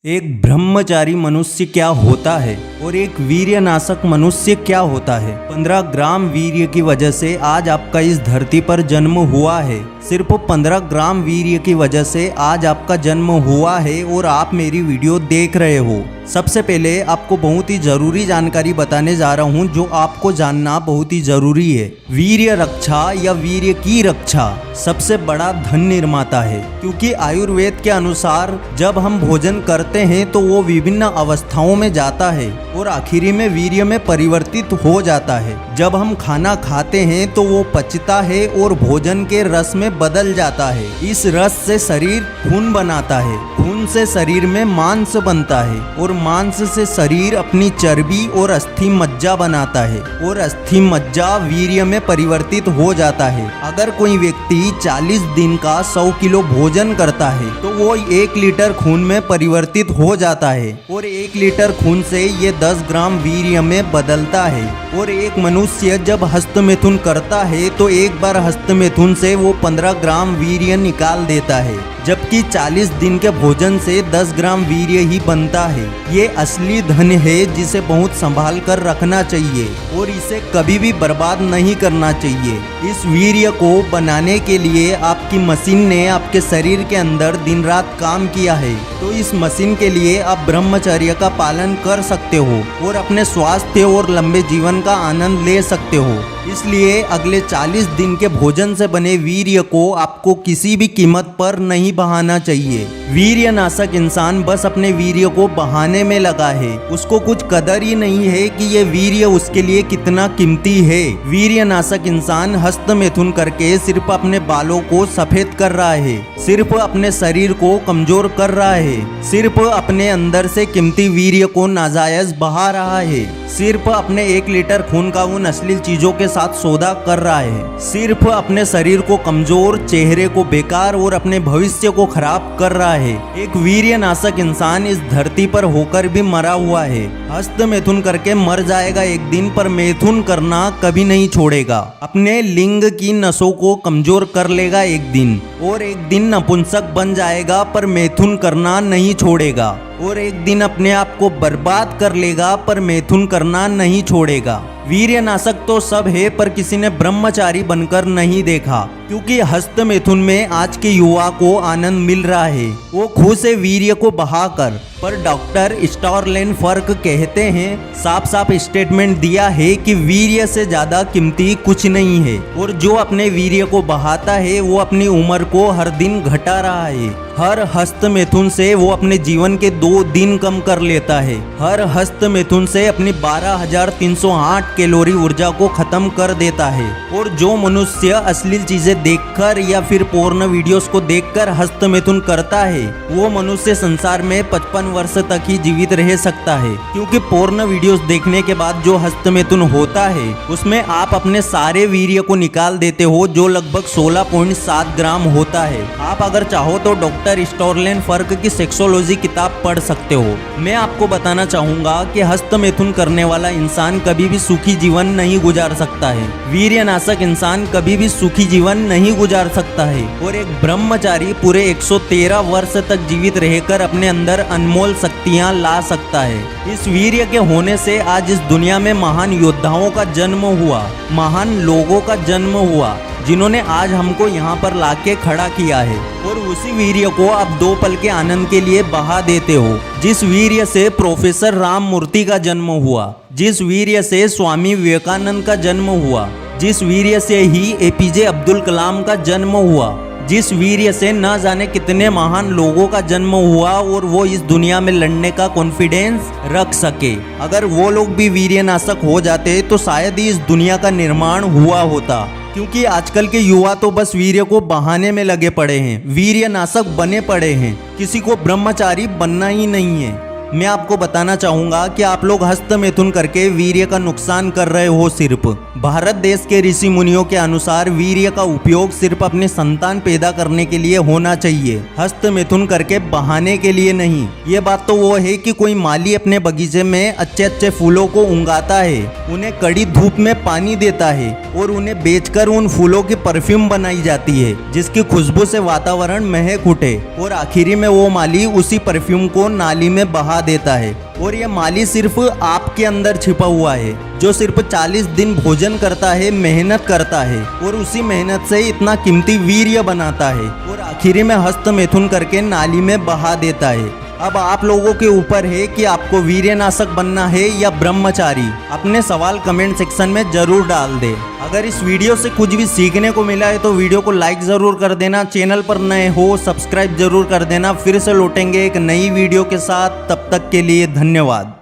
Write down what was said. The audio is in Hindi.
एक ब्रह्मचारी मनुष्य क्या होता है और एक वीर्यनाशक मनुष्य क्या होता है। 15 ग्राम वीर्य की वजह से आज आपका इस धरती पर जन्म हुआ है। सिर्फ 15 ग्राम वीर्य की वजह से आज आपका जन्म हुआ है और आप मेरी वीडियो देख रहे हो। सबसे पहले आपको बहुत ही जरूरी जानकारी बताने जा रहा हूँ जो आपको जानना बहुत ही जरूरी है। वीर्य रक्षा या वीर्य की रक्षा सबसे बड़ा धन निर्माता है, क्योंकि आयुर्वेद के अनुसार जब हम भोजन करते हैं तो वो विभिन्न अवस्थाओं में जाता है और आखिरी में वीर्य में परिवर्तित हो जाता है। जब हम खाना खाते हैं तो वो पचता है और भोजन के रस में बदल जाता है। इस रस से शरीर खून बनाता है, खून से शरीर में मांस बनता है और मांस से शरीर अपनी चर्बी और अस्थि मज्जा बनाता है और अस्थि मज्जा वीर्य में परिवर्तित हो जाता है। अगर कोई व्यक्ति 40 दिन का 100 किलो भोजन करता है तो वो 1 लीटर खून में परिवर्तित हो जाता है और 1 लीटर खून से ये 10 ग्राम वीर्य में बदलता है। और एक मनुष्य जब हस्तमैथुन करता है तो एक बार हस्तमैथुन से वो 15 ग्राम वीर्य निकाल देता है, जबकि 40 दिन के भोजन से 10 ग्राम वीर्य ही बनता है। ये असली धन है जिसे बहुत संभाल कर रखना चाहिए और इसे कभी भी बर्बाद नहीं करना चाहिए। इस वीर्य को बनाने के लिए आपकी मशीन ने आपके शरीर के अंदर दिन रात काम किया है, तो इस मशीन के लिए आप ब्रह्मचर्य का पालन कर सकते हो और अपने स्वास्थ्य और लंबे जीवन का आनंद ले सकते हो। इसलिए अगले 40 दिन के भोजन से बने वीर्य को आपको किसी भी कीमत पर नहीं बहाना चाहिए। वीर्यनाशक इंसान बस अपने वीर्य को बहाने में लगा है, उसको कुछ कदर ही नहीं है कि ये वीर्य उसके लिए कितना कीमती है। वीर्यनाशक इंसान हस्तमैथुन करके सिर्फ अपने बालों को सफेद कर रहा है, सिर्फ अपने शरीर को कमजोर कर रहा है, सिर्फ अपने अंदर से कीमती वीर्य को नाजायज बहा रहा है, सिर्फ अपने 1 लीटर खून का उन अश्लील चीजों के साथ सौदा कर रहा है, सिर्फ अपने शरीर को कमजोर, चेहरे को बेकार और अपने भविष्य को खराब कर रहा है। एक वीर्यनाशक इंसान इस धरती पर होकर भी मरा हुआ है। हस्तमैथुन करके मर जाएगा एक दिन, पर मैथुन करना कभी नहीं छोड़ेगा। अपने लिंग की नसों को कमजोर कर लेगा एक दिन, और एक दिन नपुंसक बन जाएगा, पर मैथुन करना नहीं छोड़ेगा। और एक दिन अपने आप को बर्बाद कर लेगा, पर मैथुन करना नहीं छोड़ेगा। वीर्यनाशक तो सब है, पर किसी ने ब्रह्मचारी बनकर नहीं देखा, क्योंकि हस्तमैथुन में आज के युवा को आनंद मिल रहा है वो खूह से वीर्य को बहाकर। पर डॉक्टर स्टॉरलेन फर्क कहते हैं, साफ साफ स्टेटमेंट दिया है कि वीर्य से ज्यादा कीमती कुछ नहीं है, और जो अपने वीर्य को बहाता है वो अपनी उम्र को हर दिन घटा रहा है। हर हस्तमैथुन से वो अपने जीवन के 2 दिन कम कर लेता है। हर हस्तमैथुन से अपनी 12,308 कैलोरी ऊर्जा को खत्म कर देता है। और जो मनुष्य अश्लील चीजें देखकर या फिर पोर्न वीडियोस को देखकर हस्तमैथुन करता है वो मनुष्य संसार में 55 वर्ष तक ही जीवित रह सकता है, क्योंकि पोर्न वीडियोस देखने के बाद जो हस्तमैथुन होता है उसमें आप अपने सारे वीर्य को निकाल देते हो, जो लगभग 16.7 ग्राम होता है। आप अगर चाहो तो डॉक्टर स्टॉरलेन फर्क की सेक्सोलॉजी किताब पढ़ सकते हो। मैं आपको बताना चाहूंगा कि हस्तमैथुन करने वाला इंसान कभी भी सुखी जीवन नहीं गुजार सकता है। वीर्यनाशक इंसान कभी भी सुखी जीवन नहीं गुजार सकता है, और एक ब्रह्मचारी पूरे 113 वर्ष तक जीवित रहकर अपने अंदर अनमोल शक्तियां ला सकता है। इस वीर्य के होने से आज इस दुनिया में महान योद्धाओं का जन्म हुआ, महान लोगों का जन्म हुआ, जिन्होंने आज हमको यहाँ पर लाके खड़ा किया है। और उसी वीर्य को आप 2 पल के आनंद के लिए बहा देते हो। जिस वीर्य से प्रोफेसर राम मूर्ति का जन्म हुआ, जिस वीर्य से स्वामी विवेकानंद का जन्म हुआ, जिस वीर्य से ही एपीजे अब्दुल कलाम का जन्म हुआ, जिस वीर्य से न जाने कितने महान लोगों का जन्म हुआ और वो इस दुनिया में लड़ने का कॉन्फिडेंस रख सके। अगर वो लोग भी वीर्यनाशक हो जाते तो शायद ही इस दुनिया का निर्माण हुआ होता, क्योंकि आजकल के युवा तो बस वीर्य को बहाने में लगे पड़े हैं, वीर्यनाशक बने पड़े हैं, किसी को ब्रह्मचारी बनना ही नहीं है। मैं आपको बताना चाहूंगा कि आप लोग हस्त मैथुन करके वीर्य का नुकसान कर रहे हो। सिर्फ भारत देश के ऋषि मुनियों के अनुसार वीर्य का उपयोग सिर्फ अपने संतान पैदा करने के लिए होना चाहिए, हस्त मैथुन करके बहाने के लिए नहीं। ये बात तो वो है कि कोई माली अपने बगीचे में अच्छे अच्छे फूलों को उगाता है, उन्हें कड़ी धूप में पानी देता है और उन्हें बेचकर उन फूलों की परफ्यूम बनाई जाती है जिसकी खुशबू से वातावरण महक उठे, और आखिरी में वो माली उसी परफ्यूम को नाली में बहा देता है। और ये माली सिर्फ आपके अंदर छिपा हुआ है जो सिर्फ 40 दिन भोजन करता है, मेहनत करता है और उसी मेहनत से इतना कीमती वीर्य बनाता है और आखिरी में हस्त मैथुन करके नाली में बहा देता है। अब आप लोगों के ऊपर है कि आपको वीर्यनाशक बनना है या ब्रह्मचारी। अपने सवाल कमेंट सेक्शन में जरूर डाल दे। अगर इस वीडियो से कुछ भी सीखने को मिला है तो वीडियो को लाइक जरूर कर देना, चैनल पर नए हो सब्सक्राइब जरूर कर देना। फिर से लौटेंगे एक नई वीडियो के साथ, तब तक के लिए धन्यवाद।